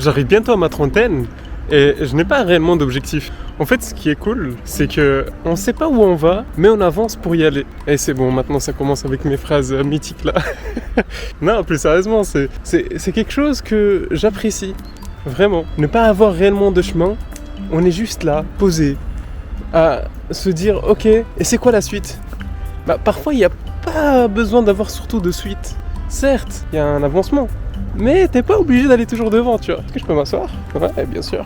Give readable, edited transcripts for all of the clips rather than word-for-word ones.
j'arrive bientôt à ma trentaine et je n'ai pas réellement d'objectif. En fait, ce qui est cool, c'est que on sait pas où on va, mais on avance pour y aller. Et c'est bon, maintenant ça commence avec mes phrases mythiques là. Non, plus sérieusement, c'est quelque chose que j'apprécie. Vraiment. Ne pas avoir réellement de chemin, on est juste là, posé, à se dire ok, et c'est quoi la suite ? Bah parfois il n'y a pas besoin d'avoir surtout de suite. Certes, il y a un avancement, mais t'es pas obligé d'aller toujours devant, tu vois. Est-ce que je peux m'asseoir ? Ouais, bien sûr.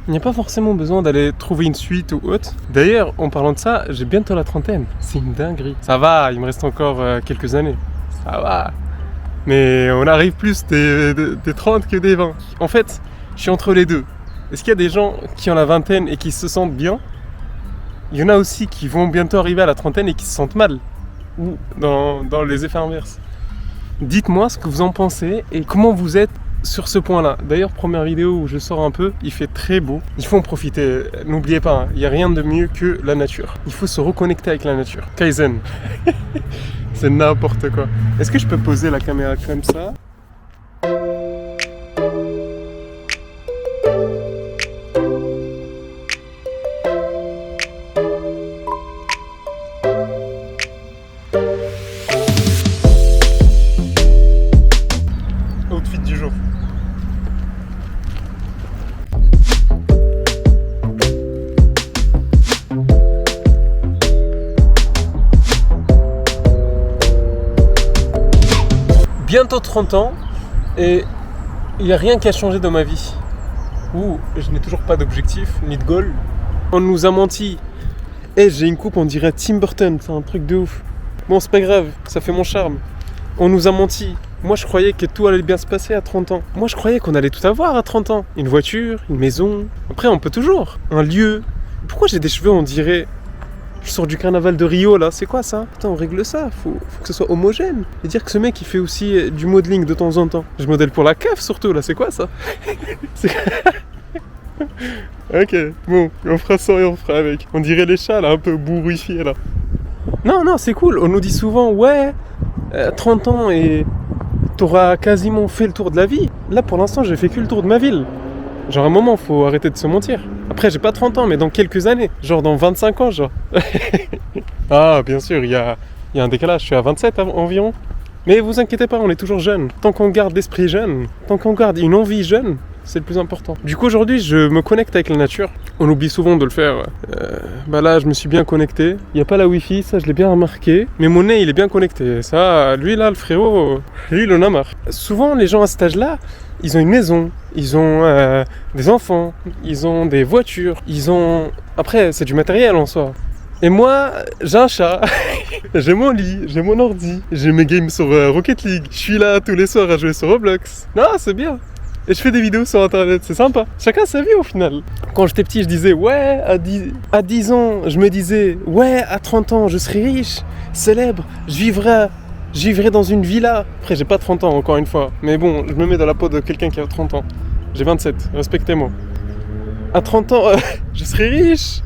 Il n'y a pas forcément besoin d'aller trouver une suite ou autre. D'ailleurs, en parlant de ça, j'ai bientôt la trentaine. C'est une dinguerie. Ça va, il me reste encore quelques années. Ça va. Mais on arrive plus des 30 que des 20. En fait, je suis entre les deux. Est-ce qu'il y a des gens qui ont la vingtaine et qui se sentent bien ? Il y en a aussi qui vont bientôt arriver à la trentaine et qui se sentent mal. Ou dans les effets inverses. Dites-moi ce que vous en pensez et comment vous êtes sur ce point-là. D'ailleurs, première vidéo où je sors un peu, il fait très beau. Il faut en profiter. N'oubliez pas, hein, il n'y a rien de mieux que la nature. Il faut se reconnecter avec la nature. Kaizen. C'est n'importe quoi. Est-ce que je peux poser la caméra comme ça ? Outfit du jour. Bientôt 30 ans et il n'y a rien qui a changé dans ma vie. Ouh, je n'ai toujours pas d'objectif ni de goal. On nous a menti. J'ai une coupe, on dirait Tim Burton, c'est un truc de ouf. Bon, c'est pas grave, ça fait mon charme. On nous a menti. Moi, je croyais que tout allait bien se passer à 30 ans. Moi, je croyais qu'on allait tout avoir à 30 ans. Une voiture, une maison. Après, on peut toujours. Un lieu. Pourquoi j'ai des cheveux, on dirait... Je sors du carnaval de Rio, là. C'est quoi, ça ? Putain, on règle ça. Faut que ce soit homogène. Et dire que ce mec, il fait aussi du modeling de temps en temps. Je modèle pour la CAF, surtout, là. C'est quoi, ça ? Ok, bon. On fera ça et on fera avec. On dirait les chats, là, un peu bourrifiés, là. Non, c'est cool. On nous dit souvent, ouais, 30 ans et... T'auras quasiment fait le tour de la vie. Là, pour l'instant, j'ai fait que le tour de ma ville. Genre, à un moment, faut arrêter de se mentir. Après, j'ai pas 30 ans, mais dans quelques années. Genre, dans 25 ans, genre. Ah, bien sûr, il y a un décalage. Je suis à 27 environ. Mais vous inquiétez pas, on est toujours jeune. Tant qu'on garde l'esprit jeune, tant qu'on garde une envie jeune, c'est le plus important. Du coup, aujourd'hui, je me connecte avec la nature. On oublie souvent de le faire. Là, je me suis bien connecté. Il n'y a pas la wifi, ça, je l'ai bien remarqué. Mais mon nez, il est bien connecté. Ça, lui, là, le frérot, lui, il en a marre. Souvent, les gens à cet âge-là, ils ont une maison, ils ont des enfants, ils ont des voitures, ils ont... Après, c'est du matériel en soi. Et moi, j'ai un chat, j'ai mon lit, j'ai mon ordi, j'ai mes games sur Rocket League. Je suis là tous les soirs à jouer sur Roblox. Non, c'est bien. Et je fais des vidéos sur internet, c'est sympa. Chacun sa vie au final. Quand j'étais petit, je disais ouais, à 10 ans, je me disais ouais, à 30 ans, je serai riche, célèbre, je vivrai dans une villa. Après, j'ai pas 30 ans encore une fois. Mais bon, je me mets dans la peau de quelqu'un qui a 30 ans. J'ai 27, respectez-moi. À 30 ans, je serai riche,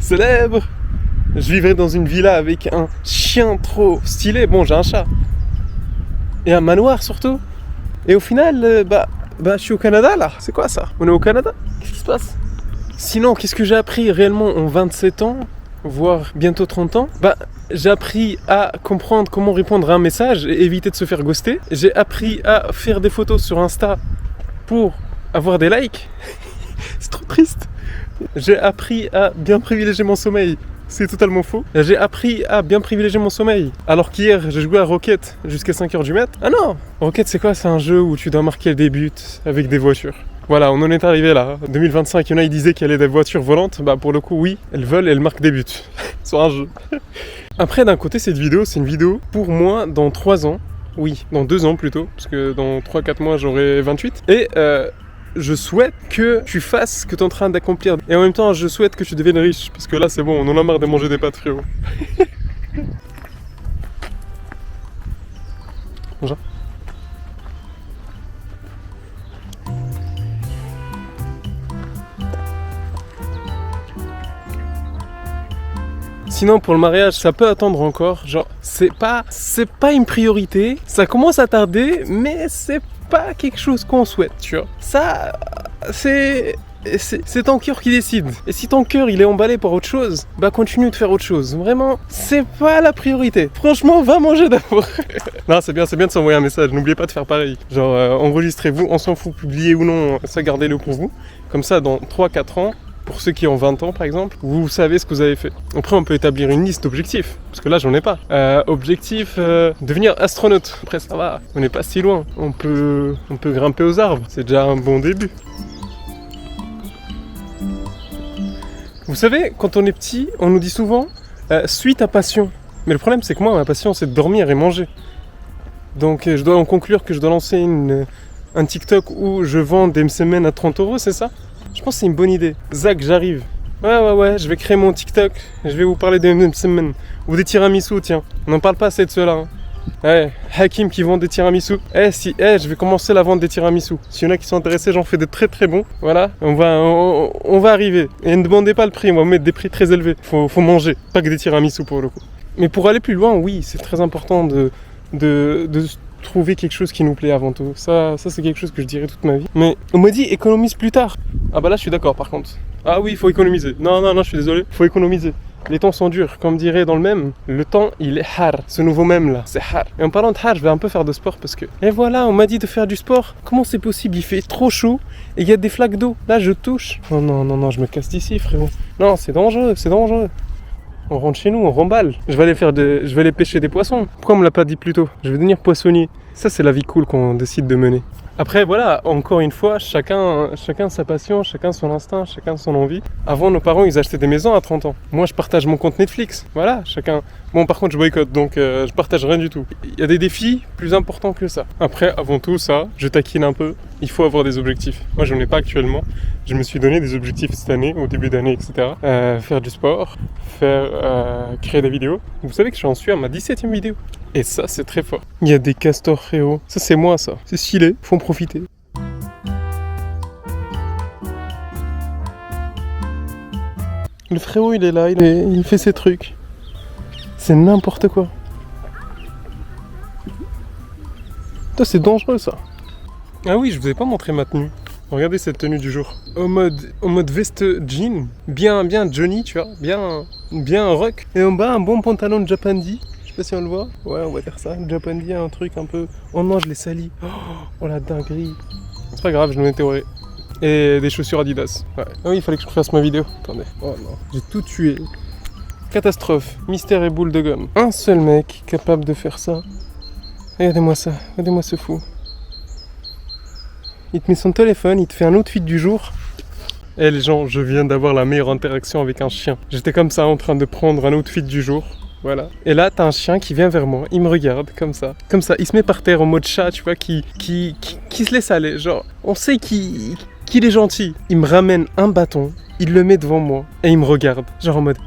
célèbre, je vivrai dans une villa avec un chien trop stylé. Bon, j'ai un chat. Et un manoir surtout. Et au final, je suis au Canada là, c'est quoi ça ? On est au Canada ? Qu'est-ce qui se passe ? Sinon, qu'est-ce que j'ai appris réellement en 27 ans, voire bientôt 30 ans ? J'ai appris à comprendre comment répondre à un message et éviter de se faire ghoster. J'ai appris à faire des photos sur Insta pour avoir des likes. C'est trop triste. J'ai appris à bien privilégier mon sommeil. C'est totalement faux. J'ai appris à bien privilégier mon sommeil. Alors qu'hier, j'ai joué à Rocket jusqu'à 5h du mat'. Ah non ! Rocket, c'est quoi ? C'est un jeu où tu dois marquer des buts avec des voitures. Voilà, on en est arrivé là. 2025, il y en a, ils disaient qu'il y avait des voitures volantes. Pour le coup, oui, elles volent et elles marquent des buts. Sur un jeu. Après, d'un côté, cette vidéo, c'est une vidéo pour moi dans 3 ans. Oui, dans 2 ans plutôt. Parce que dans 3-4 mois, j'aurai 28. Et je souhaite que tu fasses ce que tu es en train d'accomplir. Et en même temps, je souhaite que tu deviennes riche. Parce que là, c'est bon, on en a marre de manger des pâtes, frérot. Bonjour. Sinon, pour le mariage, ça peut attendre encore. Genre, c'est pas une priorité. Ça commence à tarder, mais c'est pas quelque chose qu'on souhaite, tu vois. Ça, c'est ton cœur qui décide. Et si ton cœur il est emballé par autre chose, bah continue de faire autre chose. Vraiment, c'est pas la priorité. Franchement, va manger d'abord. Non, c'est bien de s'envoyer un message. N'oubliez pas de faire pareil. Genre, enregistrez-vous, on s'en fout, publiez ou non, ça gardez-le pour vous. Comme ça, dans 3-4 ans, pour ceux qui ont 20 ans par exemple, vous savez ce que vous avez fait. Après, on peut établir une liste d'objectifs. Parce que là, j'en ai pas. Objectif, devenir astronaute. Après, ça va, on n'est pas si loin. On peut grimper aux arbres. C'est déjà un bon début. Vous savez, quand on est petit, on nous dit souvent suis ta passion. Mais le problème, c'est que moi, ma passion, c'est de dormir et manger. Donc, je dois en conclure que je dois lancer un TikTok où je vends des semaines à 30 €, c'est ça? Je pense que c'est une bonne idée. Zach, j'arrive. Ouais, je vais créer mon TikTok. Je vais vous parler des semaines. Ou des tiramisu, tiens. On n'en parle pas assez de ceux-là. Hein. Ouais, Hakim qui vend des tiramisu. Je vais commencer la vente des tiramisu. S'il y en a qui sont intéressés, j'en fais des très très bons. Voilà, on va arriver. Et ne demandez pas le prix, on va mettre des prix très élevés. Faut manger, pas que des tiramisu pour le coup. Mais pour aller plus loin, oui, c'est très important de trouver quelque chose qui nous plaît avant tout. Ça c'est quelque chose que je dirais toute ma vie. Mais on m'a dit économise plus tard. Ah bah là je suis d'accord par contre. Ah oui, il faut économiser. Non, je suis désolé. Faut économiser. Les temps sont durs, comme dirait dans le mème, le temps il est har. Ce nouveau mème là, c'est har. Et en parlant de har, je vais un peu faire de sport parce que... Et voilà, on m'a dit de faire du sport. Comment c'est possible? Il fait trop chaud et il y a des flaques d'eau. Là je touche. Oh non, je me casse d'ici frérot. Non, c'est dangereux. On rentre chez nous, on remballe. Je vais aller pêcher des poissons. Pourquoi on me l'a pas dit plus tôt? Je vais devenir poissonnier. Ça c'est la vie cool qu'on décide de mener. Après voilà, encore une fois, chacun sa passion, chacun son instinct, chacun son envie. Avant nos parents ils achetaient des maisons à 30 ans. Moi je partage mon compte Netflix. Voilà, chacun. Bon par contre je boycotte donc je partage rien du tout. Il y a des défis plus importants que ça. Après avant tout ça, je taquine un peu. Il faut avoir des objectifs. Moi je n'en ai pas actuellement. Je me suis donné des objectifs cette année, au début d'année, etc. Faire du sport, créer des vidéos. Vous savez que j'en suis à ma 17e vidéo. Et ça, c'est très fort. Il y a des castors frérots. Ça, c'est moi, ça. C'est stylé. Faut en profiter. Le frérot, il est là. Il fait ses trucs. C'est n'importe quoi. Putain, c'est dangereux, ça. Ah oui, je vous ai pas montré ma tenue. Regardez cette tenue du jour. En mode veste jean. Bien Johnny, tu vois. Bien rock. Et en bas, un bon pantalon de Japandi. Je sais pas si on le voit. Ouais, on va dire ça. Japandi, un truc un peu... Oh non, je l'ai sali. Oh la dinguerie. C'est pas grave, je le nettoierai. Et des chaussures Adidas. Ouais. Ah oui, il fallait que je fasse ma vidéo. Attendez. Oh non. J'ai tout tué. Catastrophe. Mystère et boule de gomme. Un seul mec capable de faire ça. Regardez-moi ça. Regardez-moi ce fou. Il te met son téléphone, il te fait un outfit du jour. Eh les gens, je viens d'avoir la meilleure interaction avec un chien. J'étais comme ça en train de prendre un outfit du jour. Voilà. Et là, t'as un chien qui vient vers moi, il me regarde comme ça. Comme ça, il se met par terre en mode chat, tu vois, qui se laisse aller. Genre, on sait qu'il est gentil. Il me ramène un bâton, il le met devant moi et il me regarde. Genre en mode,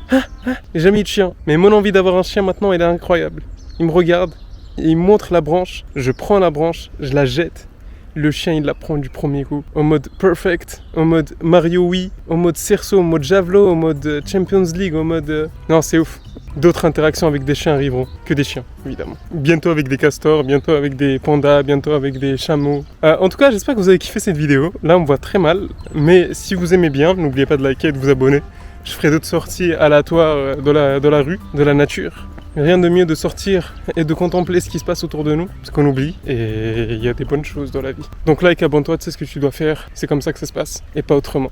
j'ai jamais eu de chien. Mais mon envie d'avoir un chien maintenant, elle est incroyable. Il me regarde, il me montre la branche, je prends la branche, je la jette. Le chien, il la prend du premier coup. En mode perfect, en mode Mario Wii, en mode Cerceau, en mode Javelot, en mode Champions League, en mode... Non, c'est ouf. D'autres interactions avec des chiens arriveront. Que des chiens, évidemment. Bientôt avec des castors, bientôt avec des pandas, bientôt avec des chameaux. En tout cas, j'espère que vous avez kiffé cette vidéo. Là, on me voit très mal. Mais si vous aimez bien, n'oubliez pas de liker et de vous abonner. Je ferai d'autres sorties aléatoires de la rue, de la nature. Rien de mieux de sortir et de contempler ce qui se passe autour de nous, parce qu'on oublie, et il y a des bonnes choses dans la vie. Donc like, abonne-toi, tu sais ce que tu dois faire, c'est comme ça que ça se passe, et pas autrement.